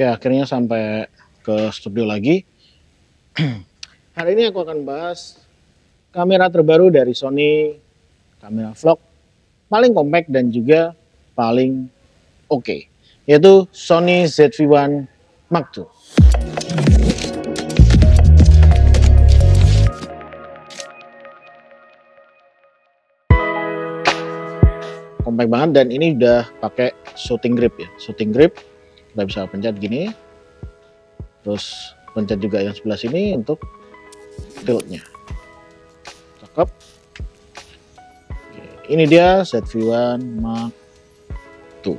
Oke, akhirnya sampai ke studio lagi. Hari ini aku akan bahas kamera terbaru dari Sony, kamera vlog paling compact dan juga paling oke, yaitu Sony ZV-1 Mark II. Compact banget dan ini udah pakai shooting grip ya, shooting grip. Kita bisa pencet gini, terus pencet juga yang sebelah sini untuk tiltnya. Cakep. Oke, ini dia ZV-1 Mark II.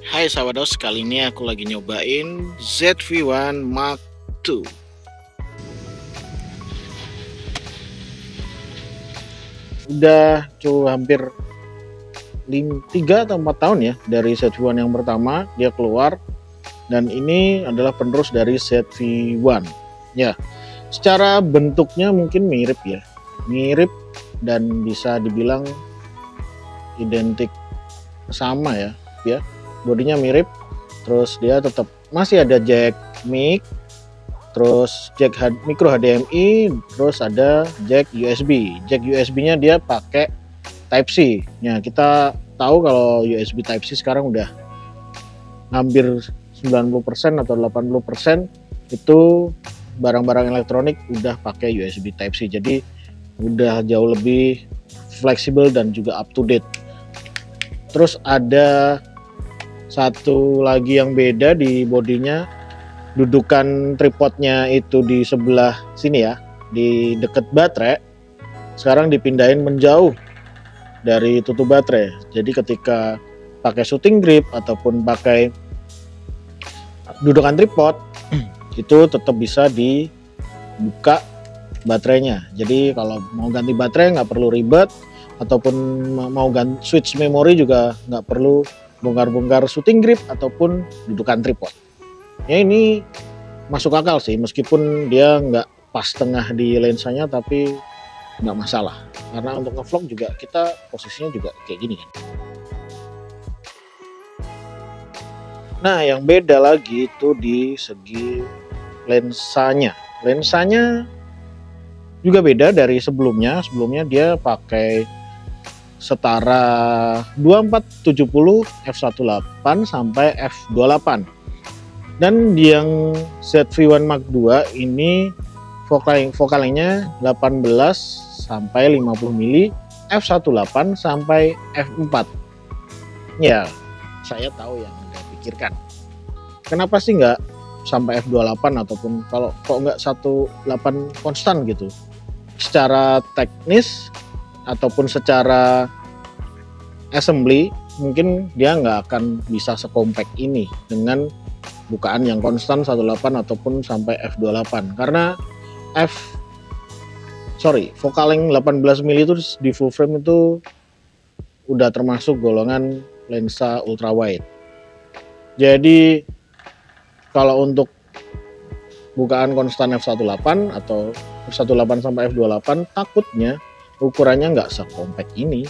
Hai sahabat, kali ini aku lagi nyobain ZV-1 Mark II. Udah hampir 3 atau 4 tahun ya dari ZV-1 yang pertama dia keluar, dan ini adalah penerus dari ZV-1 ya. Secara bentuknya mungkin mirip ya, mirip dan bisa dibilang identik sama ya, bodinya mirip. Terus dia tetap masih ada jack mic, terus jack micro HDMI, terus ada jack USB. Jack USB-nya dia pakai Type C. Ya, kita tahu kalau USB Type C sekarang udah hampir 90% atau 80% itu barang-barang elektronik udah pakai USB Type C. Jadi udah jauh lebih fleksibel dan juga up to date. Terus ada satu lagi yang beda di bodinya, dudukan tripodnya itu di sebelah sini ya, di deket baterai. Sekarang dipindahin menjauh dari tutup baterai. Jadi ketika pakai shooting grip ataupun pakai dudukan tripod itu tetap bisa dibuka baterainya. Jadi kalau mau ganti baterai nggak perlu ribet, ataupun mau ganti switch memori juga nggak perlu bongkar-bongkar shooting grip ataupun dudukan tripod. Ya ini masuk akal sih, meskipun dia nggak pas tengah di lensanya, tapi nggak masalah karena untuk ngevlog juga kita posisinya juga kayak gini kan. Nah, yang beda lagi itu di segi lensanya. Lensanya juga beda dari sebelumnya. Sebelumnya dia pakai setara 2470 f1.8 sampai f2.8. Dan yang ZV-1 Mark II ini fokalnya 18 sampai 50 mili, f1.8 sampai f4. Ya, saya tahu yang Anda pikirkan. Kenapa sih nggak sampai f2.8 ataupun kalau kok nggak 1.8 konstan gitu? Secara teknis ataupun secara assembly mungkin dia nggak akan bisa sekompak ini dengan bukaan yang konstan 1.8 ataupun sampai f2.8, karena vokaling 18 mili itu di full frame itu udah termasuk golongan lensa ultra wide. Jadi kalau untuk bukaan konstan f1.8 atau f1.8 sampai f2.8 takutnya ukurannya nggak sekompak ini.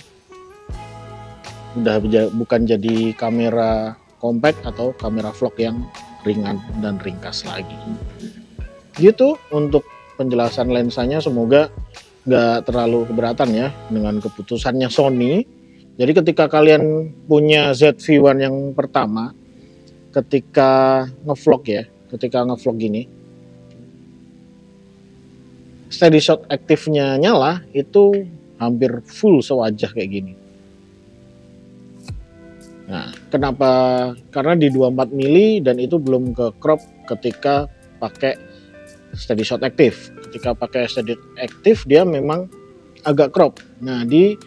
Udah bukan jadi kamera compact atau kamera vlog yang ringan dan ringkas lagi. Gitu untuk penjelasan lensanya, semoga nggak terlalu keberatan ya dengan keputusannya Sony. Jadi ketika kalian punya ZV-1 yang pertama, ketika ngevlog gini, steady shot aktifnya nyala itu hampir full sewajah kayak gini. Nah, kenapa? Karena di 24 mili dan itu belum ke crop ketika pakai steady shot aktif. Ketika pakai steady aktif dia memang agak crop. Nah, di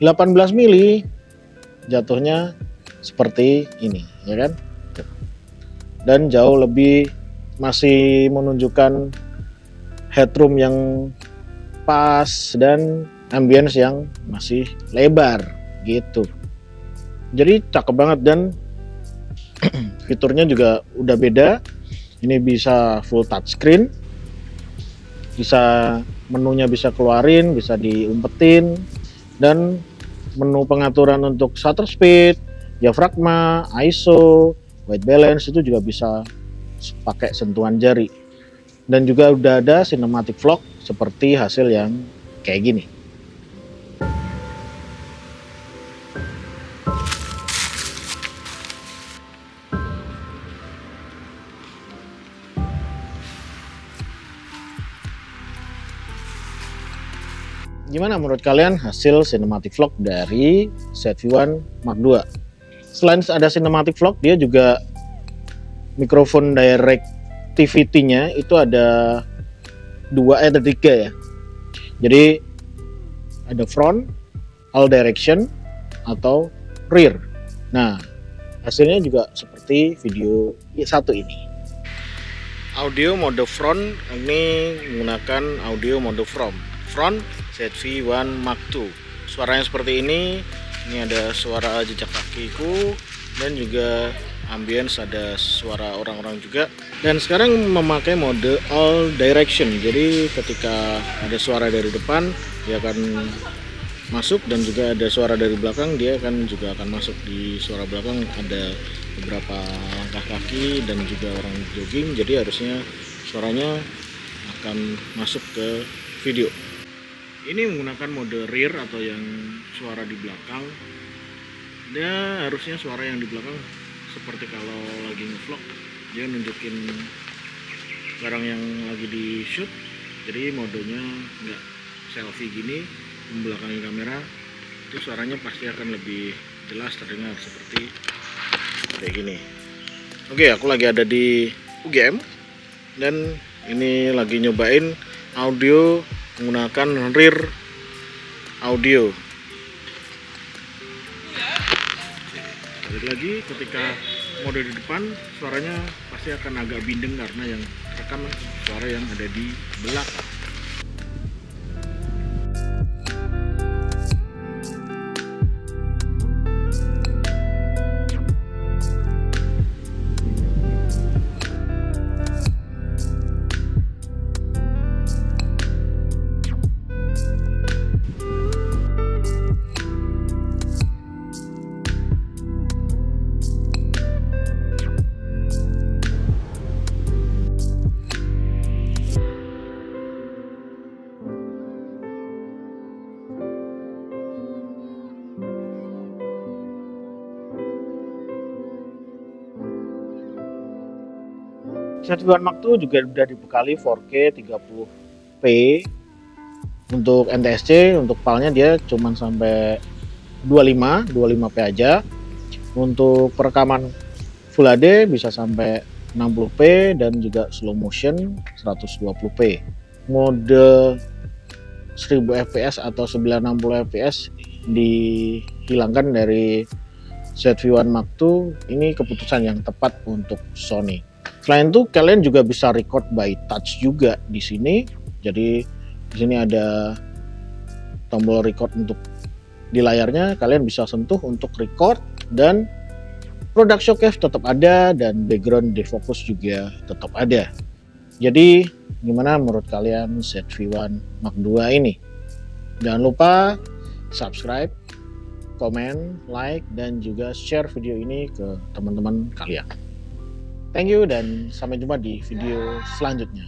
18 mili jatuhnya seperti ini, ya kan? Dan jauh lebih masih menunjukkan headroom yang pas dan ambience yang masih lebar gitu. Jadi cakep banget dan fiturnya juga udah beda. Ini bisa full touchscreen, bisa menunya bisa keluarin, bisa diumpetin, dan menu pengaturan untuk shutter speed, diafragma, ISO, white balance itu juga bisa pakai sentuhan jari. Dan juga udah ada cinematic vlog seperti hasil yang kayak gini. Gimana menurut kalian hasil cinematic vlog dari ZV-1 Mark II? Selain ada cinematic vlog, dia juga mikrofon directivity-nya itu ada ada tiga ya. Jadi ada front, all direction, atau rear. Nah, hasilnya juga seperti video satu ini. Audio mode front ini menggunakan audio mode front ZV-1 Mark II. Suaranya seperti ini. Ini ada suara jejak kakiku dan juga ambience, ada suara orang-orang juga. Dan sekarang memakai mode all direction. Jadi ketika ada suara dari depan, dia akan masuk, dan juga ada suara dari belakang, dia juga akan masuk. Di suara belakang ada beberapa langkah kaki dan juga orang jogging, jadi harusnya suaranya akan masuk ke video. Ini menggunakan mode rear atau yang suara di belakang. Dia harusnya suara yang di belakang seperti kalau lagi ngevlog, dia nunjukin barang yang lagi di shoot. Jadi modenya nggak selfie gini membelakangi kamera, itu suaranya pasti akan lebih jelas terdengar seperti kayak gini. Oke, aku lagi ada di UGM dan ini lagi nyobain audio menggunakan rear audio. Balik lagi, ketika mode di depan suaranya pasti akan agak bindeng karena yang rekam suara yang ada di belakang. ZV-1 Mark II juga sudah dibekali 4K 30p. Untuk NTSC, untuk PAL-nya dia cuma sampai 25p aja. Untuk perekaman Full HD bisa sampai 60p dan juga slow motion 120p. Mode 1000 fps atau 960 fps dihilangkan dari ZV-1 Mark II. Ini keputusan yang tepat untuk Sony. Selain itu, kalian juga bisa record by touch juga di sini. Jadi di sini ada tombol record untuk di layarnya, kalian bisa sentuh untuk record, dan product showcase tetap ada dan background defocus juga tetap ada. Jadi gimana menurut kalian ZV-1 Mark II ini? Jangan lupa subscribe, komen, like, dan juga share video ini ke teman-teman kalian. Thank you dan sampai jumpa di video selanjutnya.